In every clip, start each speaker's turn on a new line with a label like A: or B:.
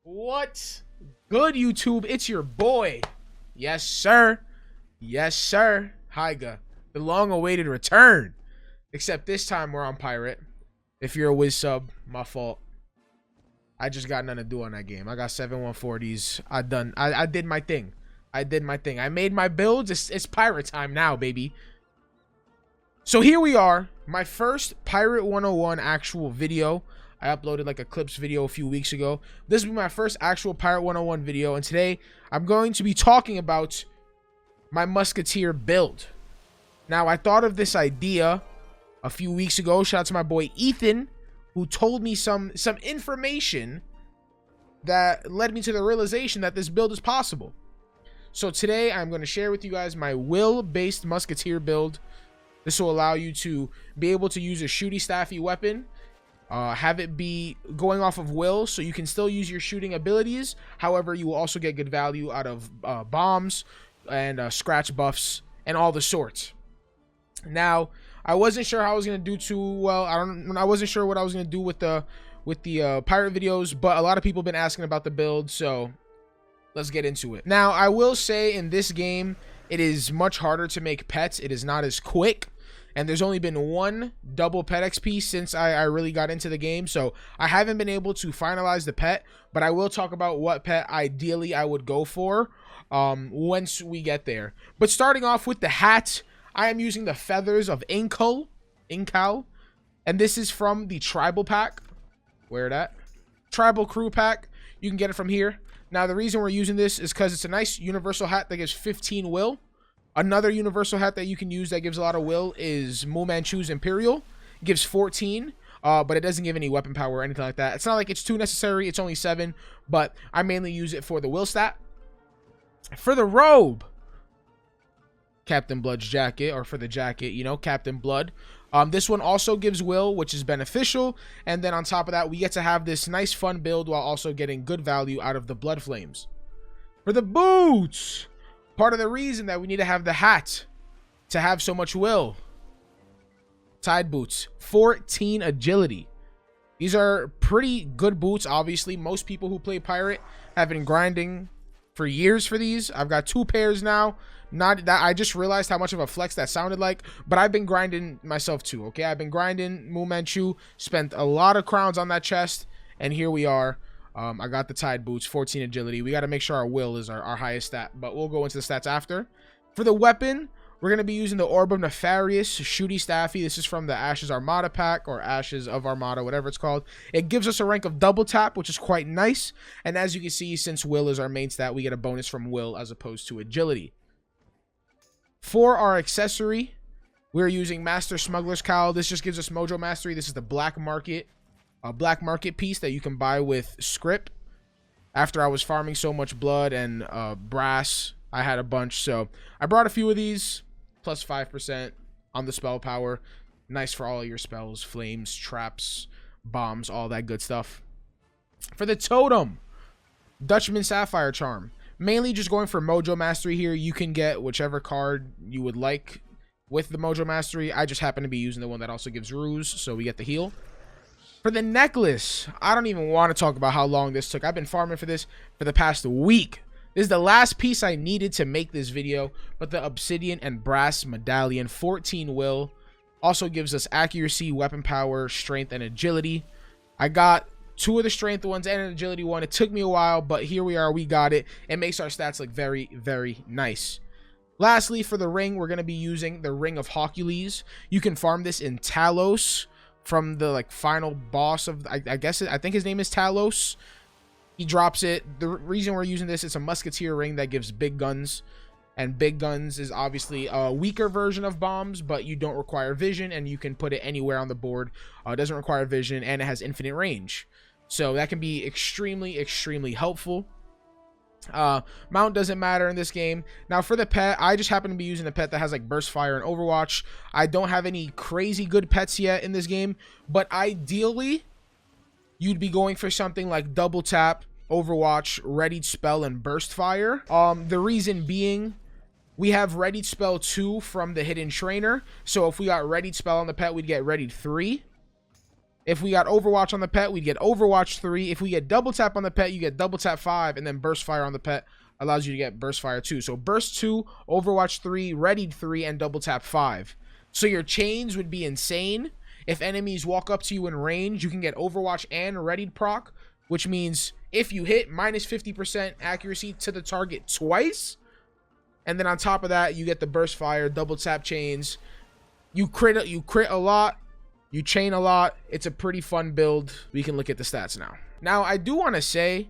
A: What's good, YouTube? It's your boy. Yes, sir. Yes, sir. Hyga. The long-awaited return. Except this time we're on Pirate. If you're a Wiz sub, my fault. I just got nothing to do on that game. I got 7 140s. I did my thing. I made my builds. It's Pirate time now, baby. So here we are. My first Pirate 101 actual video. I uploaded like a clips video a few weeks ago. This will be my first actual Pirate 101 video, and today I'm going to be talking about my Musketeer build. Now, I thought of this idea a few weeks ago. Shout out to my boy Ethan, who told me some information that led me to the realization that this build is possible. So today I'm going to share with you guys my will-based Musketeer build. This will allow you to be able to use a shooty staffy weapon, have it be going off of will, so you can still use your shooting abilities. However, you will also get good value out of bombs and scratch buffs and all the sorts. Now, I wasn't sure how I was gonna do too well. I wasn't sure what I was gonna do with the pirate videos, but a lot of people have been asking about the build, so let's get into it. Now, I will say in this game, it is much harder to make pets. It is not as quick. And there's only been one double pet XP since I really got into the game. So I haven't been able to finalize the pet, but I will talk about what pet ideally I would go for once we get there. But starting off with the hat, I am using the feathers of Inkal. And this is from the tribal pack. Where that? Tribal crew pack. You can get it from here. Now, the reason we're using this is because it's a nice universal hat that gives 15 will. Another universal hat that you can use that gives a lot of will is Fu Manchu's Imperial. It gives 14, but it doesn't give any weapon power or anything like that. It's not like it's too necessary. It's only 7, but I mainly use it for the will stat. For the robe, Captain Blood's jacket, or for the jacket, you know, Captain Blood. This one also gives will, which is beneficial. And then on top of that, we get to have this nice fun build while also getting good value out of the blood flames. For the boots, part of the reason that we need to have the hat to have so much will. Tide boots, 14 agility. These are pretty good boots. Obviously, most people who play pirate have been grinding for years for these. I've got 2 pairs now. Not that I just realized how much of a flex that sounded like, but I've been grinding myself too. Okay, I've been grinding Fu Manchu, spent a lot of crowns on that chest, and here we are. I got the Tide boots, 14 agility. We got to make sure our will is our highest stat, but we'll go into the stats after. For the weapon, we're going to be using the Orb of Nefarious Shooty Staffy. This is from the Ashes Armada pack, or Ashes of Armada, whatever it's called. It gives us a rank of double tap, which is quite nice. And as you can see, since will is our main stat, we get a bonus from will as opposed to agility. For our accessory, we're using Master Smuggler's Cowl. This just gives us Mojo Mastery. This is the black market piece that you can buy with script. After I was farming so much blood and brass, I had a bunch, so I brought a few of these. Plus 5% on the spell power. Nice for all of your spells, flames, traps, bombs, all that good stuff. For the totem, Dutchman Sapphire Charm. Mainly just going for Mojo Mastery here. You can get whichever card you would like with the Mojo Mastery. I just happen to be using the one that also gives Ruse, so we get the heal. For the necklace, I don't even want to talk about how long this took. I've been farming for this for the past week. This is the last piece I needed to make this video, but the Obsidian and Brass Medallion, 14 will, also gives us accuracy, weapon power, strength, and agility. I got 2 of the strength ones and an agility one. It took me a while, but here we are. We got it. It makes our stats look very, very nice. Lastly, for the ring, we're going to be using the Ring of Hercules. You can farm this in Talos from the final boss of, I think his name is Talos. He drops it. The reason we're using this, it's a musketeer ring that gives big guns. And big guns is obviously a weaker version of bombs, but you don't require vision, and you can put it anywhere on the board. It doesn't require vision, and it has infinite range. So that can be extremely, extremely helpful. Mount doesn't matter in this game. Now for the pet, I just happen to be using a pet that has like burst fire and Overwatch. I don't have any crazy good pets yet in this game, but ideally you'd be going for something like double tap, Overwatch, readied spell, and burst fire. The reason being, we have readied spell 2 from the hidden trainer, so if we got readied spell on the pet, we'd get readied 3. If we got Overwatch on the pet, we'd get Overwatch 3. If we get double tap on the pet, you get double tap 5, and then burst fire on the pet allows you to get burst fire 2. So burst 2, Overwatch 3, readied 3, and double tap 5. So your chains would be insane. If enemies walk up to you in range, you can get Overwatch and readied proc, which means if you hit, minus 50% accuracy to the target twice. And then on top of that, you get the burst fire, double tap chains. You crit a lot. You chain a lot. It's a pretty fun build. We can look at the stats now. Now, I do want to say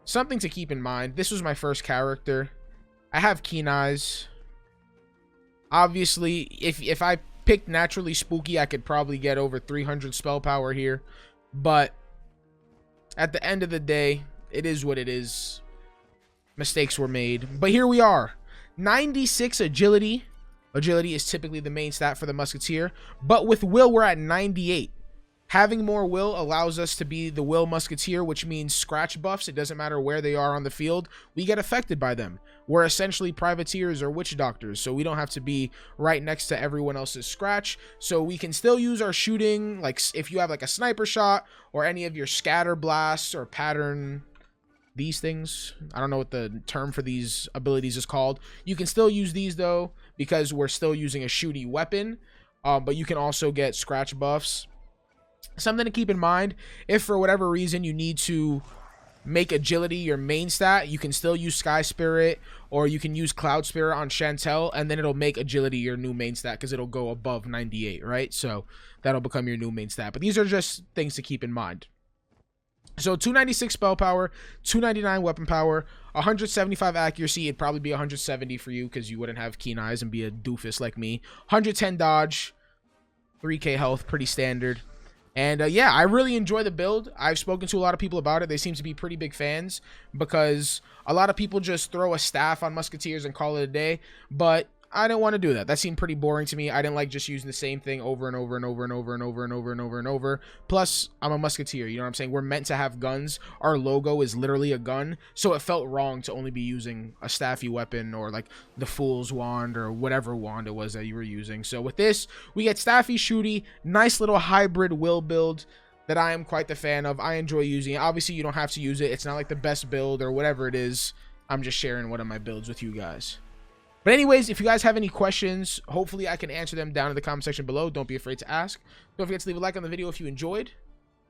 A: something to keep in mind. This was my first character. I have keen eyes. Obviously, if I picked naturally spooky, I could probably get over 300 spell power here. But at the end of the day, it is what it is. Mistakes were made. But here we are. 96 agility. Agility is typically the main stat for the Musketeer, but with will, we're at 98. Having more will allows us to be the will Musketeer, which means scratch buffs. It doesn't matter where they are on the field. We get affected by them. We're essentially privateers or witch doctors, so we don't have to be right next to everyone else's scratch. So we can still use our shooting, like if you have like a sniper shot or any of your scatter blasts or pattern these things. I don't know what the term for these abilities is called. You can still use these though, because we're still using a shooty weapon, but you can also get scratch buffs. Something to keep in mind, if for whatever reason you need to make agility your main stat, you can still use Sky Spirit, or you can use Cloud Spirit on Chantel, and then it'll make agility your new main stat because it'll go above 98, right? So that'll become your new main stat. But these are just things to keep in mind. So 296 spell power, 299 weapon power, 175 accuracy. It'd probably be 170 for you because you wouldn't have keen eyes and be a doofus like me. 110 dodge, 3k health, pretty standard. And yeah, I really enjoy the build. I've spoken to a lot of people about it. They seem to be pretty big fans because a lot of people just throw a staff on Musketeers and call it a day. But I didn't want to do that. That seemed pretty boring to me. I didn't like just using the same thing over and over and over and over and over and over and over and over. Plus, I'm a Musketeer. You know what I'm saying? We're meant to have guns. Our logo is literally a gun. So it felt wrong to only be using a staffy weapon or like the Fool's Wand or whatever wand it was that you were using. So with this, we get staffy, shooty, nice little hybrid will build that I am quite the fan of. I enjoy using it. Obviously, you don't have to use it. It's not like the best build or whatever it is. I'm just sharing one of my builds with you guys. But anyways, if you guys have any questions, hopefully I can answer them down in the comment section below. Don't be afraid to ask. Don't forget to leave a like on the video if you enjoyed.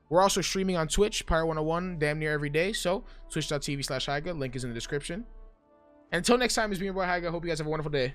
A: We're also streaming on Twitch, Pirate101, damn near every day. So, twitch.tv/Hyga. Link is in the description. And until next time, it's me, your boy Hyga. Hope you guys have a wonderful day.